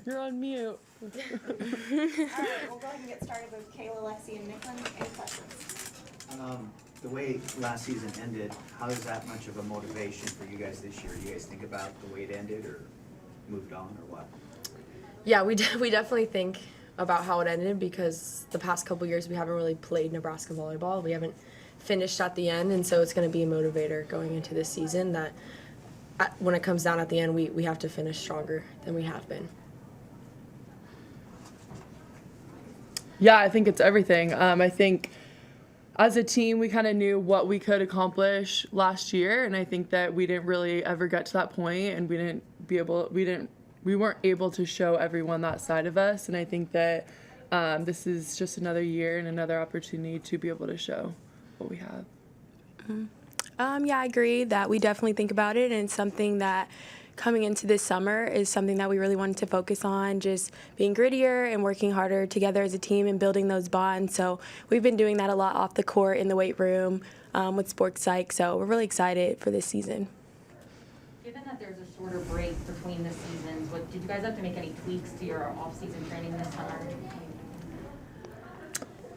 You're on mute. All right, we'll go ahead and get started with Kayla, Lexi, and Nicklin. Any questions? The way last season ended, how is that much of a motivation for you guys this year? Do you guys think about the way it ended or moved on or what? Yeah, we definitely think about how it ended because the past couple years we haven't really played Nebraska volleyball. We haven't finished at the end, and so it's going to be a motivator going into this season that when it comes down at the end, we have to finish stronger than we have been. Yeah, I think it's everything. I think as a team, we kind of knew what we could accomplish last year, and I think that we didn't really ever get to that point, and we weren't able to show everyone that side of us. And I think that this is just another year and another opportunity to be able to show what we have. Yeah, I agree that we definitely think about it, and it's something that coming into this summer is something that we really wanted to focus on, just being grittier and working harder together as a team and building those bonds. So we've been doing that a lot off the court, in the weight room, with sports psych. So we're really excited for this season. Given that there's a shorter break between the seasons, did you guys have to make any tweaks to your off-season training this summer?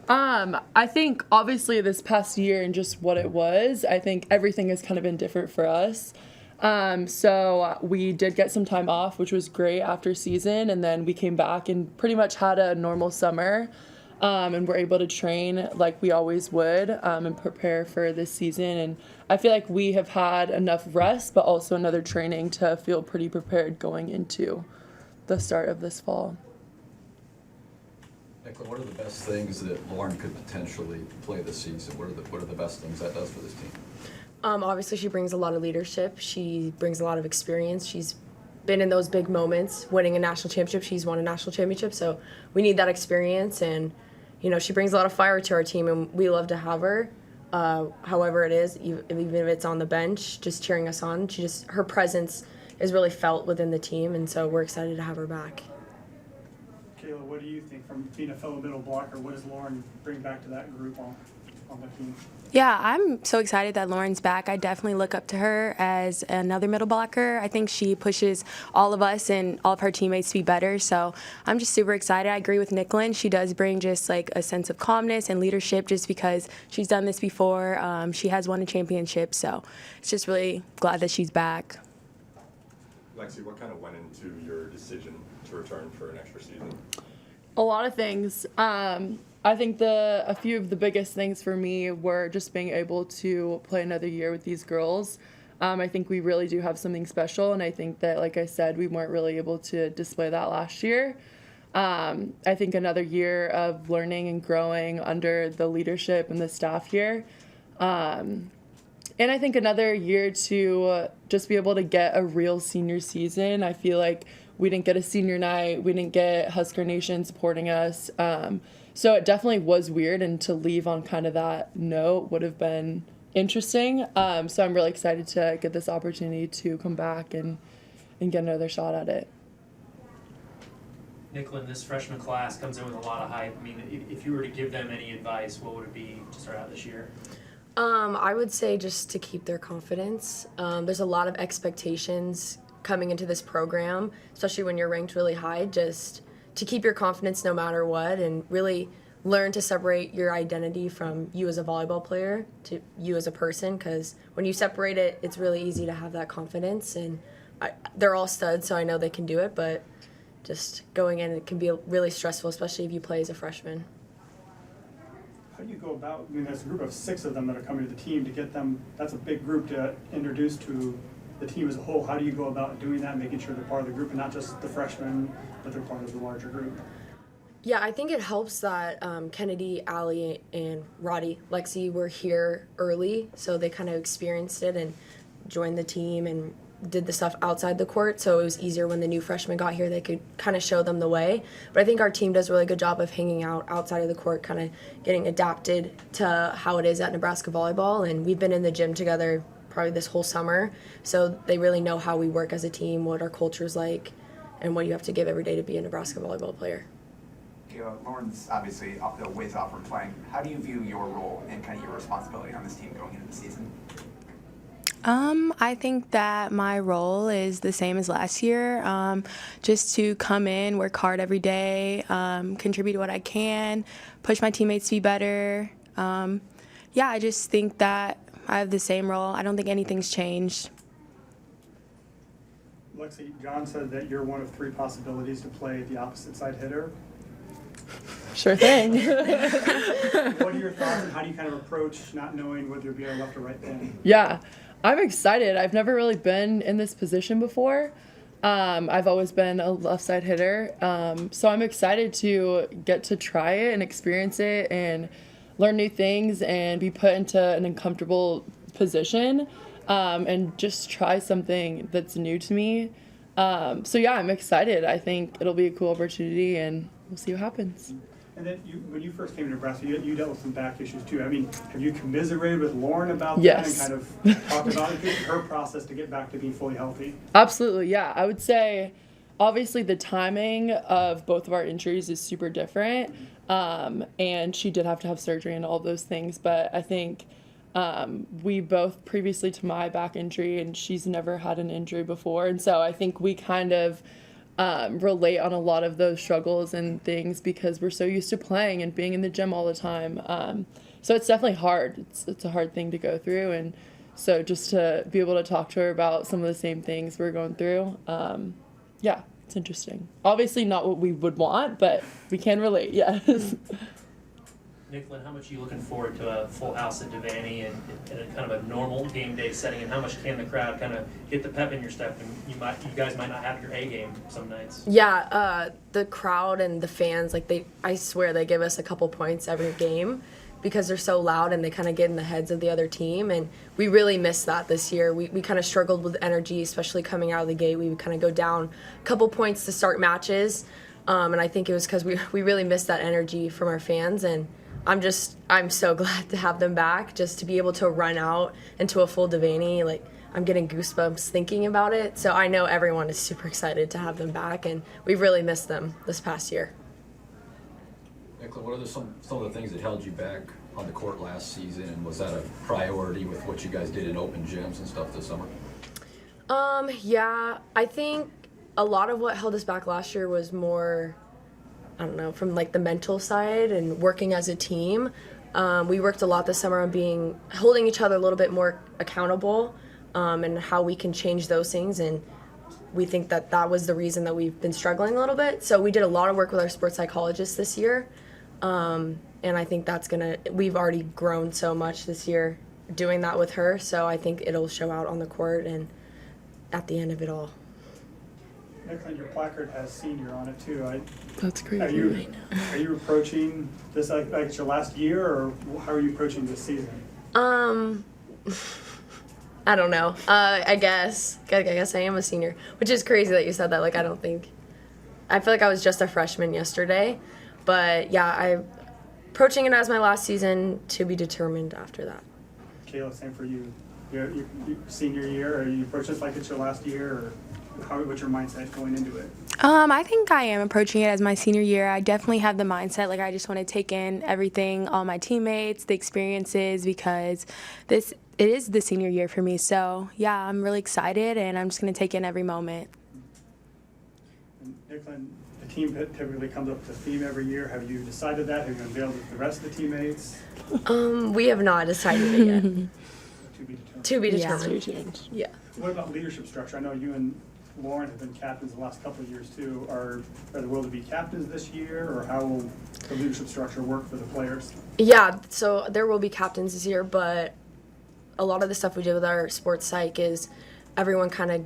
I think obviously this past year and just what it was, I think everything has kind of been different for us. So we did get some time off, which was great after season, and then we came back and pretty much had a normal summer, and we're able to train like we always would, and prepare for this season. And I feel like we have had enough rest, but also another training to feel pretty prepared going into the start of this fall. Nicklin, what are the best things that Lauren could potentially play this season? What are the best things that does for this team? Obviously, she brings a lot of leadership. She brings a lot of experience. She's been in those big moments, winning a national championship. She's won a national championship, so we need that experience. And, she brings a lot of fire to our team, and we love to have her. However it is, even if it's on the bench, just cheering us on. Her presence is really felt within the team, and so we're excited to have her back. Kayla, what do you think from being a fellow middle blocker? What does Lauren bring back to that group on the team? Yeah, I'm so excited that Lauren's back. I definitely look up to her as another middle blocker. I think she pushes all of us and all of her teammates to be better. So I'm just super excited. I agree with Nicklin. She does bring just like a sense of calmness and leadership just because she's done this before. She has won a championship. So it's just really glad that she's back. Lexi, what kind of went into your decision to return for an extra season? A lot of things. I think a few of the biggest things for me were just being able to play another year with these girls. I think we really do have something special, and I think that, like I said, we weren't really able to display that last year. I think another year of learning and growing under the leadership and the staff here. And I think another year to just be able to get a real senior season. I feel like we didn't get a senior night. We didn't get Husker Nation supporting us. So it definitely was weird, and to leave on kind of that note would have been interesting. So I'm really excited to get this opportunity to come back and get another shot at it. Nicklin, this freshman class comes in with a lot of hype. I mean, if you were to give them any advice, what would it be to start out this year? I would say just to keep their confidence. There's a lot of expectations coming into this program, especially when you're ranked really high, just to keep your confidence no matter what, and really learn to separate your identity from you as a volleyball player to you as a person, because when you separate it, it's really easy to have that confidence. And they're all studs, so I know they can do it, but just going in, it can be really stressful, especially if you play as a freshman. How do you go about, there's a group of 6 of them that are coming to the team, to get them, that's a big group to introduce to the team as a whole. How do you go about doing that, making sure they're part of the group and not just the freshmen, but they're part of the larger group? Yeah, I think it helps that Kennedy, Allie, and Roddy, Lexi were here early, so they kind of experienced it and joined the team and did the stuff outside the court, so it was easier when the new freshmen got here. They could kind of show them the way. But I think our team does a really good job of hanging out outside of the court, kind of getting adapted to how it is at Nebraska Volleyball, and we've been in the gym together probably this whole summer, so they really know how we work as a team, what our culture's like, and what you have to give every day to be a Nebraska volleyball player. Lauren's obviously a ways off from playing. How do you view your role and kind of your responsibility on this team going into the season? I think that my role is the same as last year, just to come in, work hard every day, contribute what I can, push my teammates to be better. Yeah, I just think that I have the same role. I don't think anything's changed. Lexi, John said that you're one of 3 possibilities to play the opposite side hitter. Sure thing. What are your thoughts and how do you kind of approach not knowing whether you'll be a left or right hand? Yeah, I'm excited. I've never really been in this position before. I've always been a left side hitter. So I'm excited to get to try it and experience it and learn new things and be put into an uncomfortable position and just try something that's new to me. So yeah, I'm excited. I think it'll be a cool opportunity and we'll see what happens. And then when you first came to Nebraska, you dealt with some back issues too. I mean, have you commiserated with Lauren about Yes. that and kind of talked about her process to get back to being fully healthy? Absolutely, yeah. I would say, obviously, the timing of both of our injuries is super different, and she did have to have surgery and all those things. But I think we both, previously to my back injury, and she's never had an injury before, and so I think we kind of relate on a lot of those struggles and things because we're so used to playing and being in the gym all the time. So it's definitely hard. It's a hard thing to go through, and so just to be able to talk to her about some of the same things we're going through, yeah, it's interesting. Obviously not what we would want, but we can relate, yes. Nicklin, how much are you looking forward to a full house at Devaney and in a kind of a normal game day setting, and how much can the crowd kind of get the pep in your step? And you guys might not have your A game some nights. Yeah, the crowd and the fans, like I swear they give us a couple points every game because they're so loud and they kind of get in the heads of the other team, and we really missed that this year. We kind of struggled with energy, especially coming out of the gate. We would kind of go down a couple points to start matches, and I think it was because we really missed that energy from our fans, and I'm so glad to have them back, just to be able to run out into a full Devaney. Like, I'm getting goosebumps thinking about it. So I know everyone is super excited to have them back, and we've really missed them this past year. Nicklin, what are some of the things that held you back on the court last season, and was that a priority with what you guys did in open gyms and stuff this summer? Yeah, I think a lot of what held us back last year was more, I don't know, from like the mental side and working as a team. We worked a lot this summer on holding each other a little bit more accountable, and how we can change those things. And we think that was the reason that we've been struggling a little bit. So we did a lot of work with our sports psychologist this year. And I think we've already grown so much this year doing that with her. So I think it'll show out on the court and at the end of it all. Nicklin, your placard has senior on it too. That's crazy. Are you approaching this like it's your last year, or how are you approaching this season? I don't know. I guess I am a senior, which is crazy that you said that. Like, I feel like I was just a freshman yesterday, but yeah, I'm approaching it as my last season, to be determined after that. Kayla, same for you. Your senior year, are you approaching this like it's your last year, or what's your mindset going into it? I think I am approaching it as my senior year. I definitely have the mindset, like, I just want to take in everything, all my teammates, the experiences, because it is the senior year for me. So yeah, I'm really excited, and I'm just going to take in every moment. And Nicklin, the team typically comes up with a theme every year. Have you decided that? Have you unveiled it with the rest of the teammates? We have not decided it yet. To be Yeah. determined. Yeah. What about leadership structure? I know you and Lauren have been captains the last couple of years too. Are there will to be captains this year, or how will the leadership structure work for the players? Yeah, so there will be captains this year, but a lot of the stuff we did with our sports psych is everyone kind of,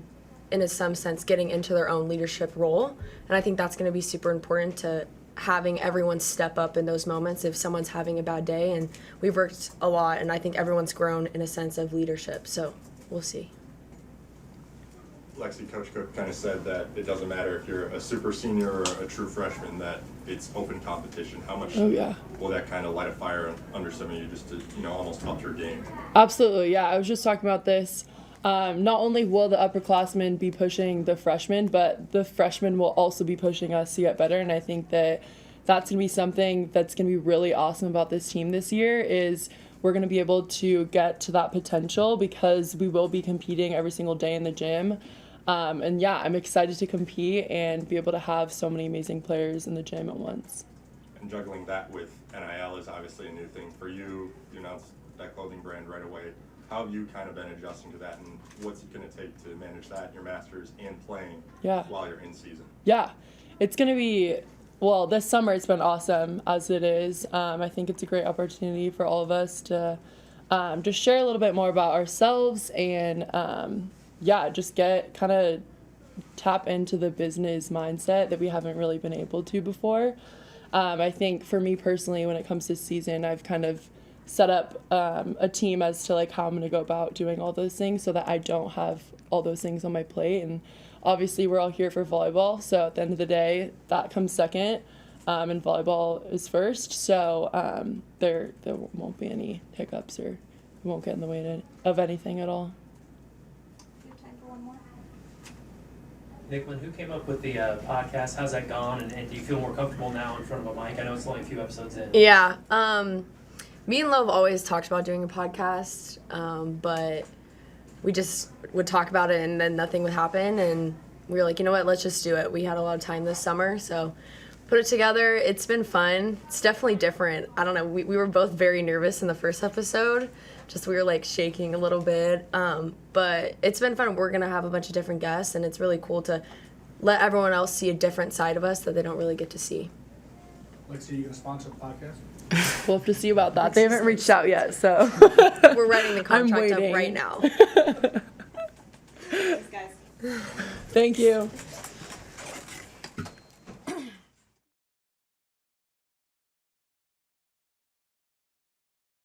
in some sense, getting into their own leadership role. And I think that's going to be super important to having everyone step up in those moments if someone's having a bad day. And we've worked a lot, and I think everyone's grown in a sense of leadership. So we'll see. Lexi, Coach Cook kind of said that it doesn't matter if you're a super senior or a true freshman, that it's open competition. How much will that kind of light a fire under some of you just to, almost up your game? Absolutely, yeah. I was just talking about this. Not only will the upperclassmen be pushing the freshmen, but the freshmen will also be pushing us to get better. And I think that that's going to be something that's going to be really awesome about this team this year is we're going to be able to get to that potential because we will be competing every single day in the gym. And yeah, I'm excited to compete and be able to have so many amazing players in the gym at once. And juggling that with NIL is obviously a new thing for you. You announced that clothing brand right away. How have you kind of been adjusting to that, and what's it going to take to manage that, your masters, and playing while you're in season? Yeah, it's going to be, well, this summer it's been awesome as it is. I think it's a great opportunity for all of us to just share a little bit more about ourselves and, just kind of tap into the business mindset that we haven't really been able to before. I think for me personally, when it comes to season, I've kind of set up a team as to like how I'm going to go about doing all those things so that I don't have all those things on my plate. And obviously we're all here for volleyball, so at the end of the day that comes second, and volleyball is first, so there won't be any hiccups, or it won't get in the way of anything at all. We have time for one more. Nicklin, who came up with the podcast? How's that gone? And do you feel more comfortable now in front of a mic? I know it's only a few episodes in. Yeah. Me and Love always talked about doing a podcast, but we just would talk about it and then nothing would happen. And we were like, you know what, let's just do it. We had a lot of time this summer, so put it together. It's been fun. It's definitely different. I don't know. We were both very nervous in the first episode. Just we were like shaking a little bit. But it's been fun. We're going to have a bunch of different guests, and it's really cool to let everyone else see a different side of us that they don't really get to see. Lexi, are you going to sponsor the podcast? We'll have to see about that. They haven't reached out yet, so. We're writing the contract up right now. Thanks, guys. Thank you.